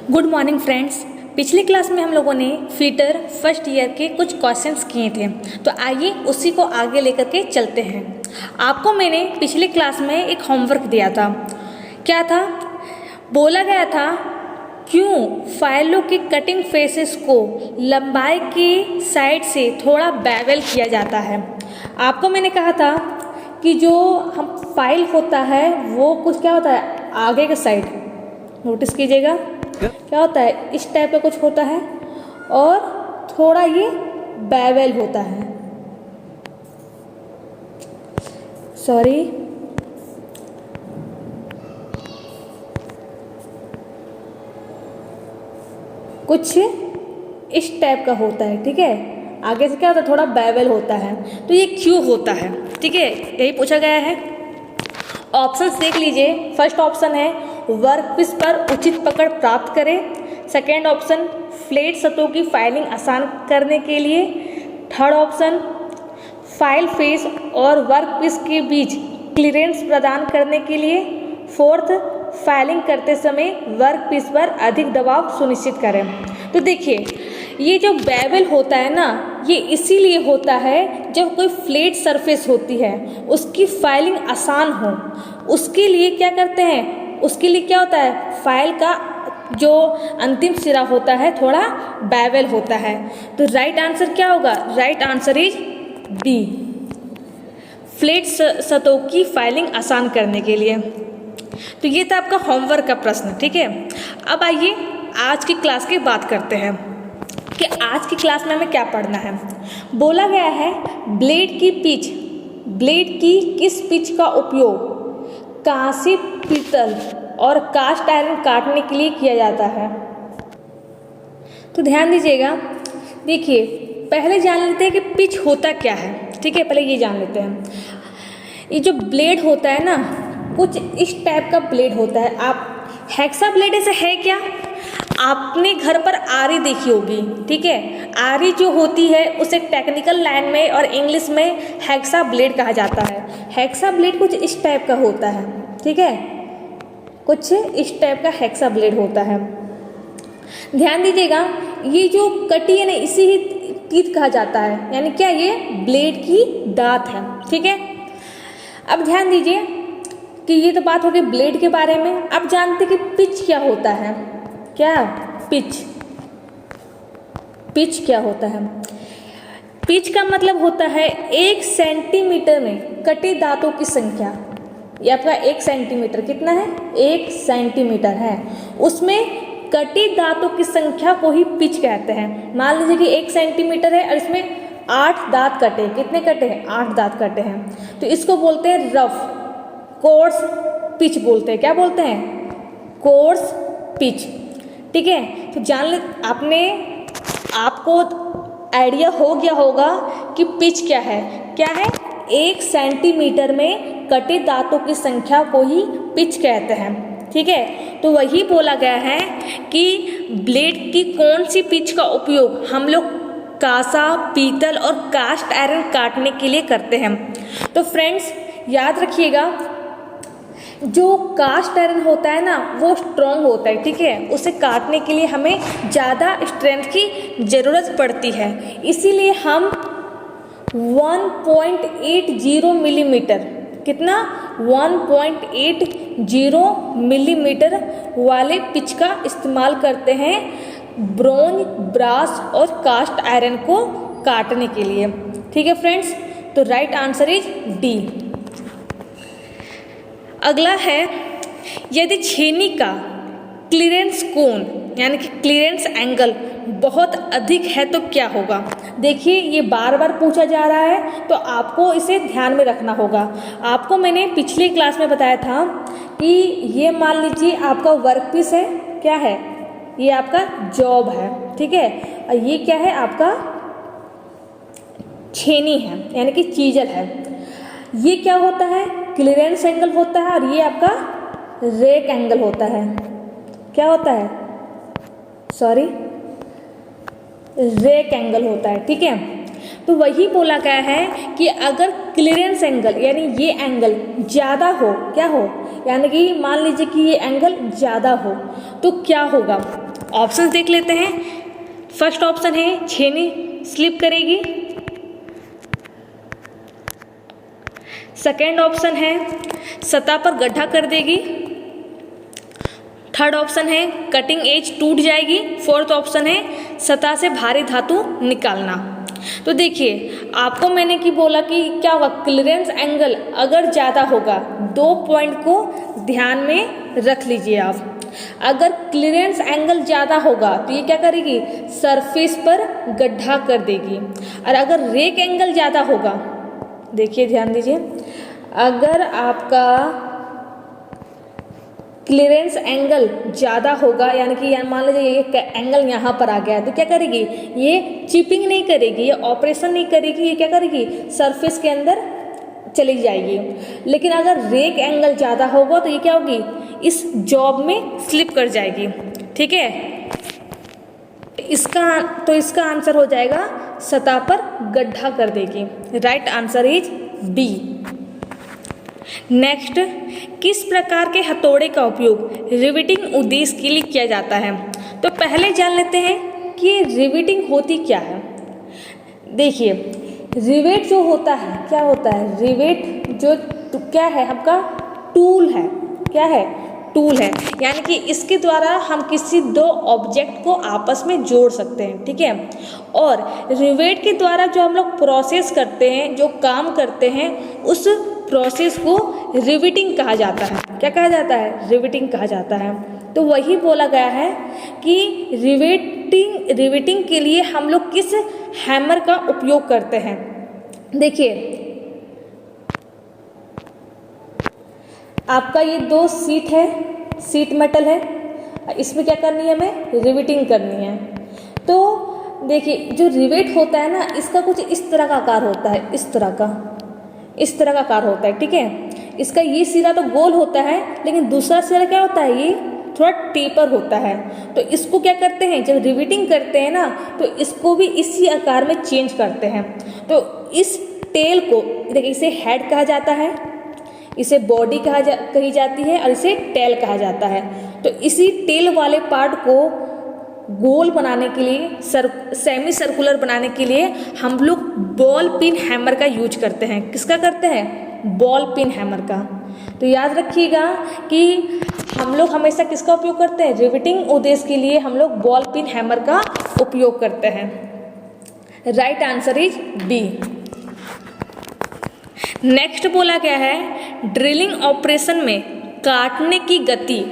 Good morning friends. पिछली class में हम लोगों ने फीटर फर्स्ट ईयर के कुछ क्वेश्चंस किए थे, तो आइए उसी को आगे लेकर के चलते हैं। आपको मैंने पिछली क्लास में एक होमवर्क दिया था। क्या था? बोला गया था क्यों फाइलों के कटिंग फेसेस को लंबाई की साइड से थोड़ा बेवल किया जाता है। आपको मैंने कहा था कि जो हम फाइल होता है वो कुछ क्या होता है, आगे के साइड, नोटिस कीजिएगा क्या होता है, इस टाइप का कुछ होता है और थोड़ा ये बेवल होता है। सॉरी, कुछ इस टाइप का होता है, ठीक है। आगे से क्या होता है, थोड़ा बेवल होता है। तो ये क्यों होता है, ठीक है, यही पूछा गया है। ऑप्शंस देख लीजिए। फर्स्ट ऑप्शन है वर्कपीस पर उचित पकड़ प्राप्त करें। सेकेंड ऑप्शन फ्लैट सतहों की फाइलिंग आसान करने के लिए। थर्ड ऑप्शन फाइल फेस और वर्कपीस के बीच क्लीयरेंस प्रदान करने के लिए। फोर्थ फाइलिंग करते समय वर्कपीस पर अधिक दबाव सुनिश्चित करें। तो देखिए, ये जो बेवल होता है ना, ये इसीलिए होता है जब कोई फ्लैट सरफेस होती है उसकी फाइलिंग आसान हो, उसके लिए क्या करते हैं, उसके लिए क्या होता है, फाइल का जो अंतिम सिरा होता है थोड़ा बेवल होता है। तो राइट आंसर क्या होगा? Right answer is D, flat सतहों की फाइलिंग आसान करने के लिए। तो ये था आपका होमवर्क का प्रश्न, ठीक है। अब आइए आज की क्लास की बात करते हैं कि आज की क्लास में हमें क्या पढ़ना है। बोला गया है ब्लेड की किस पिच का उपयोग कांस्य, पीतल और कास्ट आयरन काटने के लिए किया जाता है। तो ध्यान दीजिएगा। देखिए, पहले जान लेते हैं कि पिच होता क्या है, ठीक है। पहले ये जान लेते हैं, ये जो ब्लेड होता है ना, कुछ इस टाइप का ब्लेड होता है। आप हेक्सा ब्लेड ऐसे है क्या? आपने घर पर आरी देखी होगी, ठीक है। आरी जो होती है उसे टेक्निकल लाइन में और इंग्लिश में हेक्सा ब्लेड कहा जाता है। हेक्सा ब्लेड कुछ इस टाइप का होता है, ठीक है, कुछ इस टाइप का हेक्सा ब्लेड होता है। ध्यान दीजिएगा, ये जो कटी है ना, इसी ही टीथ कहा जाता है, यानी क्या, ये ब्लेड की दांत है, ठीक है। अब ध्यान दीजिए कि ये तो बात हो गई ब्लेड के बारे में। अब जानते कि पिच क्या होता है। क्या पिच क्या होता है? पिच का मतलब होता है 1 सेंटीमीटर में कटे दांतों की संख्या। ये आपका 1 सेंटीमीटर कितना है? 1 सेंटीमीटर है, उसमें कटे दांतों की संख्या को ही पिच कहते हैं। मान लीजिए कि 1 सेंटीमीटर है और इसमें 8 दांत कटे। कितने कटे हैं? 8 दांत कटे हैं। तो इसको बोलते हैं रफ कोर्स पिच बोलते हैं। क्या बोलते हैं? कोर्स पिच, ठीक है। तो जान ले, आपको आइडिया हो गया होगा कि पिच क्या है। क्या है? 1 सेंटीमीटर में कटे दांतों की संख्या को ही पिच कहते हैं, ठीक है। तो वही बोला गया है कि ब्लेड की कौन सी पिच का उपयोग हम लोग कांसा, पीतल और कास्ट आयरन काटने के लिए करते हैं। तो फ्रेंड्स याद रखिएगा, जो कास्ट आयरन होता है ना वो स्ट्रॉन्ग होता है, ठीक है। उसे काटने के लिए हमें ज़्यादा स्ट्रेंथ की ज़रूरत पड़ती है, इसीलिए हम 1.80 मिलीमीटर, कितना, 1.80 मिलीमीटर वाले पिच का इस्तेमाल करते हैं ब्रोंज, ब्रास और कास्ट आयरन को काटने के लिए, ठीक है फ्रेंड्स। तो राइट आंसर इज डी। अगला है, यदि छेनी का क्लीयरेंस कोण यानी कि क्लीयरेंस एंगल बहुत अधिक है तो क्या होगा। देखिए, ये बार बार पूछा जा रहा है तो आपको इसे ध्यान में रखना होगा। आपको मैंने पिछली क्लास में बताया था कि ये मान लीजिए आपका वर्कपीस है, क्या है, ये आपका जॉब है, ठीक है, और ये क्या है, आपका छेनी है यानी कि चीजल है। ये क्या होता है? क्लीयरेंस एंगल होता है, और ये आपका रेक एंगल होता है। क्या होता है? सॉरी, रेक एंगल होता है, ठीक है। तो वही बोला गया है कि अगर क्लीयरेंस एंगल यानी ये एंगल ज़्यादा हो, क्या हो, यानी कि मान लीजिए कि ये एंगल ज़्यादा हो तो क्या होगा। ऑप्शंस देख लेते हैं। फर्स्ट ऑप्शन है छेनी स्लिप करेगी। सेकेंड ऑप्शन है सतह पर गड्ढा कर देगी। थर्ड ऑप्शन है कटिंग एज टूट जाएगी। फोर्थ ऑप्शन है सतह से भारी धातु निकालना। तो देखिए आपको मैंने की बोला कि क्या होगा, क्लियरेंस एंगल अगर ज़्यादा होगा, 2 पॉइंट को ध्यान में रख लीजिए आप। अगर क्लियरेंस एंगल ज़्यादा होगा तो ये क्या करेगी, सरफेस पर गड्ढा कर देगी। और अगर रेक एंगल ज़्यादा होगा, देखिए ध्यान दीजिए, अगर आपका क्लियरेंस एंगल ज़्यादा होगा, यानी कि मान लीजिए ये एंगल यहाँ पर आ गया है, तो क्या करेगी, ये चिपिंग नहीं करेगी, ये ऑपरेशन नहीं करेगी, ये क्या करेगी, सरफेस के अंदर चली जाएगी। लेकिन अगर रेक एंगल ज़्यादा होगा तो ये क्या होगी, इस जॉब में स्लिप कर जाएगी। ठीक है, इसका आंसर हो जाएगा सतह पर गड्ढा कर देगी। Right answer is B. Next, किस प्रकार के हथौड़े का उपयोग रिवेटिंग उद्देश्य के लिए किया जाता है? तो पहले जान लेते हैं कि रिवेटिंग होती क्या है। देखिए रिवेट जो होता है, क्या होता है, रिवेट जो क्या है, आपका टूल है। क्या है, टूल है, यानी कि इसके द्वारा हम किसी 2 ऑब्जेक्ट को आपस में जोड़ सकते हैं। ठीक है, और रिवेट के द्वारा जो हम लोग प्रोसेस करते हैं, जो काम करते हैं, उस प्रोसेस को रिवेटिंग कहा जाता है। क्या कहा जाता है, रिवेटिंग कहा जाता है। तो वही बोला गया है कि रिवेटिंग के लिए हम लोग किस हैमर का उपयोग करते हैं। देखिए आपका ये 2 सीट है, सीट मेटल है, इसमें क्या करनी है, हमें रिवेटिंग करनी है। तो देखिए जो रिवेट होता है ना, इसका कुछ इस तरह का आकार होता है, इस तरह का आकार होता है। ठीक है, इसका ये सिरा तो गोल होता है, लेकिन दूसरा सिरा क्या होता है, ये थोड़ा टेपर होता है। तो इसको क्या करते हैं, जब रिवेटिंग करते हैं ना, तो इसको भी इसी आकार में चेंज करते हैं। तो इस टेल को देखिए, इसे हेड कहा जाता है, इसे बॉडी कही जाती है, और इसे टेल कहा जाता है। तो इसी टेल वाले पार्ट को गोल बनाने के लिए, सेमी सर्कुलर बनाने के लिए हम लोग बॉल पिन हैमर का यूज करते हैं। किसका करते हैं, बॉल पिन हैमर का। तो याद रखिएगा कि हम लोग हमेशा किसका उपयोग करते हैं, रिवेटिंग उद्देश्य के लिए हम लोग बॉल पिन हैमर का उपयोग करते हैं। Right answer is B. Next बोला गया है, ड्रिलिंग ऑपरेशन में काटने की गति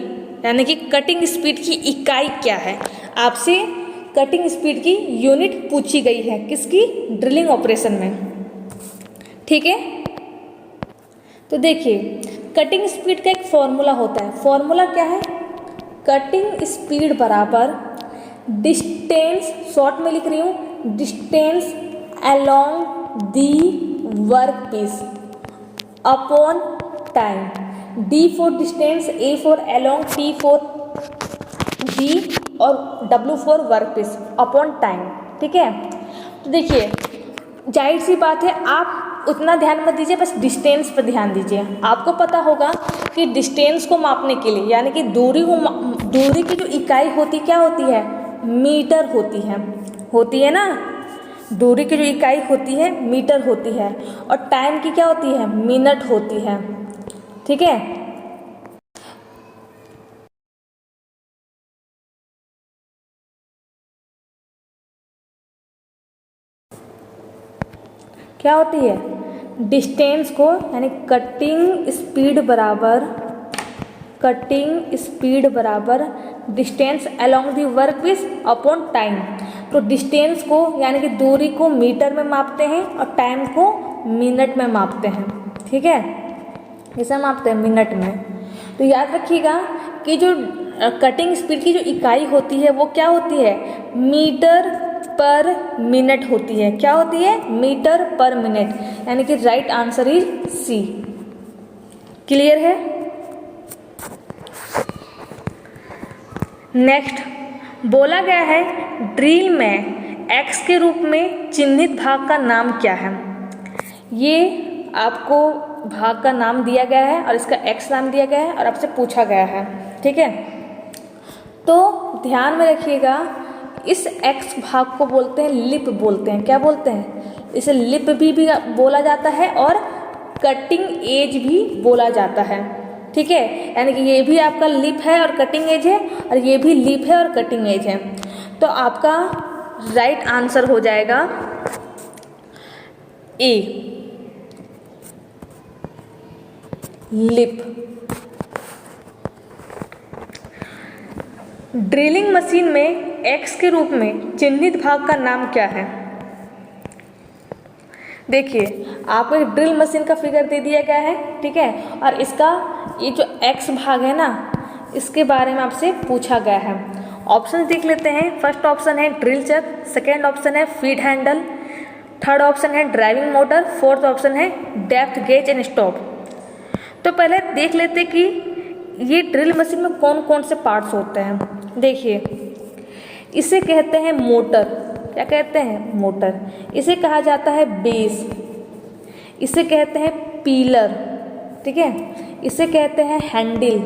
यानी कि कटिंग स्पीड की इकाई क्या है? आपसे कटिंग स्पीड की यूनिट पूछी गई है, किसकी, ड्रिलिंग ऑपरेशन में। ठीक है, तो देखिए कटिंग स्पीड का एक फॉर्मूला होता है। फॉर्मूला क्या है, कटिंग स्पीड बराबर डिस्टेंस, शॉर्ट में लिख रही हूँ, distance along the work piece upon time. D for distance, A for along, T for the और W for work piece upon time. ठीक है, तो देखिए जाहिर सी बात है, आप उतना ध्यान मत दीजिए, बस डिस्टेंस पर ध्यान दीजिए। आपको पता होगा कि डिस्टेंस को मापने के लिए, यानी कि दूरी की जो इकाई होती क्या होती है, मीटर होती है ना। दूरी की जो इकाई होती है मीटर होती है, और टाइम की क्या होती है, मिनट होती है। ठीक है, क्या होती है, डिस्टेंस को, यानी कटिंग स्पीड बराबर distance along the work piece upon time. तो डिस्टेंस को यानी कि दूरी को मीटर में मापते हैं और टाइम को मिनट में मापते हैं। ठीक है, इसे मापते हैं मिनट में। तो याद रखिएगा कि जो कटिंग स्पीड की जो इकाई होती है वो क्या होती है, मीटर पर मिनट होती है। क्या होती है, मीटर पर मिनट, यानी कि right answer is C. Clear है। नेक्स्ट बोला गया है, ड्रिल में एक्स के रूप में चिन्हित भाग का नाम क्या है? ये आपको भाग का नाम दिया गया है और इसका एक्स नाम दिया गया है और आपसे पूछा गया है। ठीक है, तो ध्यान में रखिएगा, इस एक्स भाग को बोलते हैं लिप बोलते हैं। क्या बोलते हैं? इसे लिप भी बोला जाता है और कटिंग एज भी बोला जाता है। ठीक है, यानी कि ये भी आपका लिप है और कटिंग एज है, और ये भी लिप है और कटिंग एज है। तो आपका राइट आंसर हो जाएगा ए, लिप। ड्रिलिंग मशीन में एक्स के रूप में चिन्हित भाग का नाम क्या है? देखिए, आपको एक ड्रिल मशीन का फिगर दे दिया गया है, ठीक है, और इसका ये जो एक्स भाग है ना, इसके बारे में आपसे पूछा गया है। ऑप्शन देख लेते हैं। फर्स्ट ऑप्शन है ड्रिल चक, सेकेंड ऑप्शन है फीड हैंडल, थर्ड ऑप्शन है ड्राइविंग मोटर, फोर्थ ऑप्शन है डेप्थ गेज एंड स्टॉप। तो पहले देख लेते कि ये ड्रिल मशीन में कौन कौन से पार्ट्स होते हैं। देखिए, इसे कहते हैं मोटर। क्या कहते हैं? मोटर। इसे कहा जाता है बेस, इसे कहते हैं पीलर, ठीक है, इसे कहते हैं हैंडल,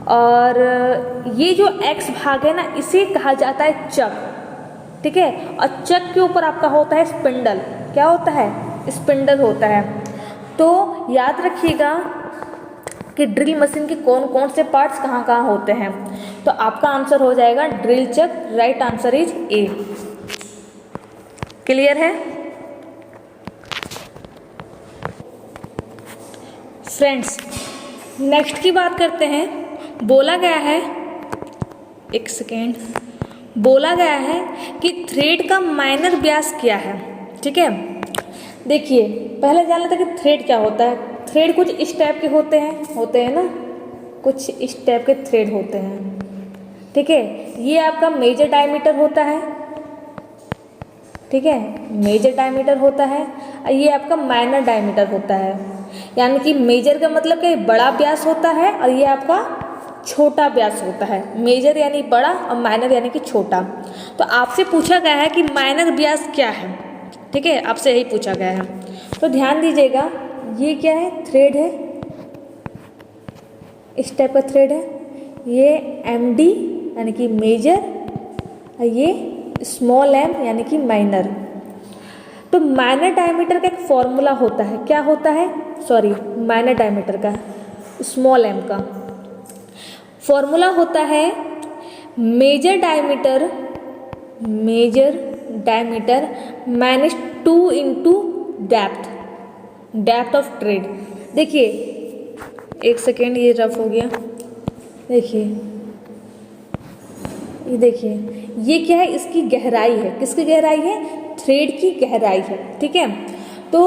और ये जो एक्स भाग है ना, इसे कहा जाता है चक, ठीक है, और चक के ऊपर आपका होता है स्पिंडल। क्या होता है? स्पिंडल होता है। तो याद रखिएगा कि ड्रिल मशीन के कौन कौन से पार्ट्स कहाँ कहाँ होते हैं। तो आपका आंसर हो जाएगा drill chuck. Right answer is a. Clear है फ्रेंड्स? नेक्स्ट की बात करते हैं। बोला गया है, एक सेकेंड, बोला गया है कि थ्रेड का माइनर व्यास क्या है। ठीक है, देखिए, पहले जान लेते हैं कि थ्रेड क्या होता है। थ्रेड कुछ इस टाइप के होते हैं ना, कुछ इस टाइप के थ्रेड होते हैं। ठीक है, ये आपका मेजर डायमीटर होता है, ठीक है, मेजर डायमीटर होता है, और ये आपका माइनर डायमीटर होता है। यानी कि मेजर का मतलब कि बड़ा व्यास होता है, और ये आपका छोटा व्यास होता है। मेजर यानी बड़ा और माइनर यानी कि छोटा। तो आपसे पूछा गया है कि माइनर व्यास क्या है। ठीक है, आपसे यही पूछा गया है। तो ध्यान दीजिएगा, ये क्या है? थ्रेड है, इस टाइप का थ्रेड है। ये MD यानी कि मेजर, और ये स्मॉल m यानी कि माइनर। तो माइनर डायमीटर का एक फॉर्मूला होता है। क्या होता है? सॉरी, माइनर डायमीटर का, स्मॉल m का फॉर्मूला होता है major diameter -2 into depth of thread. देखिए, एक सेकेंड, ये रफ हो गया। देखिए, ये देखिए, ये क्या है? इसकी गहराई है। किसकी गहराई है? थ्रेड की गहराई है। ठीक है, तो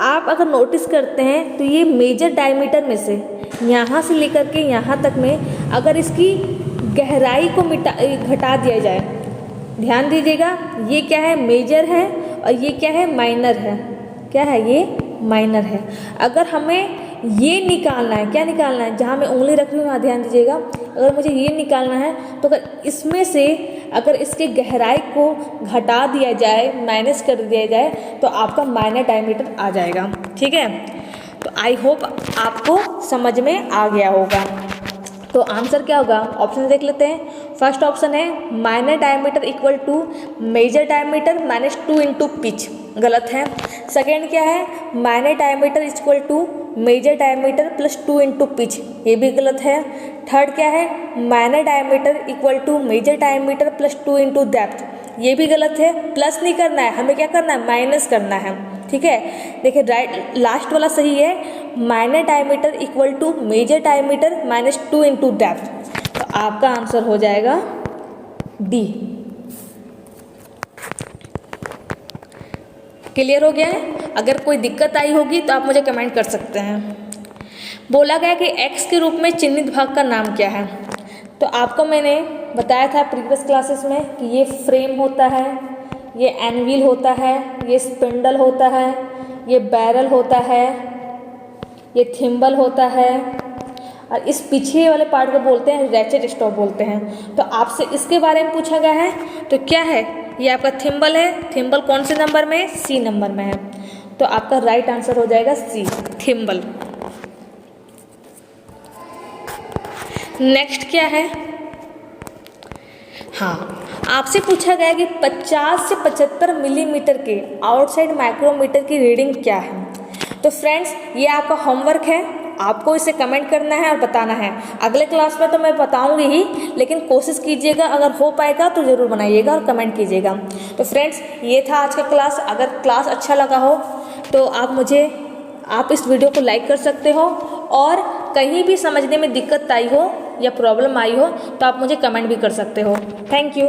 आप अगर नोटिस करते हैं तो ये मेजर डायमीटर में से यहाँ से लेकर के यहाँ तक में अगर इसकी गहराई को घटा दिया जाए, ध्यान दीजिएगा, ये क्या है? मेजर है, और ये क्या है? माइनर है। क्या है? ये माइनर है। अगर हमें ये निकालना है, क्या निकालना है? जहाँ मैं उंगली रख रही हूँ वहाँ ध्यान दीजिएगा। अगर मुझे ये निकालना है तो अगर इसमें से अगर इसके गहराई को घटा दिया जाए, माइनस कर दिया जाए, तो आपका माइनर डायमीटर आ जाएगा। ठीक है, तो आई होप आपको समझ में आ गया होगा। तो आंसर क्या होगा? ऑप्शन देख लेते हैं। फर्स्ट ऑप्शन है minor diameter equal to major diameter -2 into pitch, गलत है। सेकेंड क्या है? Minor diameter equal to major diameter +2 into pitch, ये भी गलत है। थर्ड क्या है? Minor diameter equal to major diameter +2 into depth, ये भी गलत है। प्लस नहीं करना है, हमें क्या करना है? माइनस करना है। ठीक है, देखिए, राइट लास्ट वाला सही है, minor diameter equal to major diameter -2 into depth. तो आपका आंसर हो जाएगा डी। क्लियर हो गया है? अगर कोई दिक्कत आई होगी तो आप मुझे कमेंट कर सकते हैं। बोला गया कि एक्स के रूप में चिन्हित भाग का नाम क्या है। तो आपको मैंने बताया था प्रीवियस क्लासेस में कि ये फ्रेम होता है, ये एनविल होता है, ये स्पिंडल होता है, ये बैरल होता है, ये थिम्बल होता है, और इस पीछे वाले पार्ट को बोलते हैं रैचेट स्टॉप बोलते हैं। तो आपसे इसके बारे में पूछा गया है। तो क्या है? ये आपका थिम्बल है। थिम्बल कौन से नंबर में है? C नंबर में है। तो आपका राइट आंसर हो जाएगा C, थिम्बल। नेक्स्ट क्या है? हाँ, आपसे पूछा गया कि 50 से 75 मिलीमीटर के आउटसाइड माइक्रोमीटर की रीडिंग क्या है। तो फ्रेंड्स, ये आपका होमवर्क है, आपको इसे कमेंट करना है और बताना है। अगले क्लास में तो मैं बताऊंगी ही, लेकिन कोशिश कीजिएगा, अगर हो पाएगा तो ज़रूर बनाइएगा और कमेंट कीजिएगा। तो फ्रेंड्स, ये था आज का क्लास। अगर क्लास अच्छा लगा हो तो आप इस वीडियो को लाइक कर सकते हो, और कहीं भी समझने में दिक्कत आई हो या प्रॉब्लम आई हो तो आप मुझे कमेंट भी कर सकते हो। Thank you.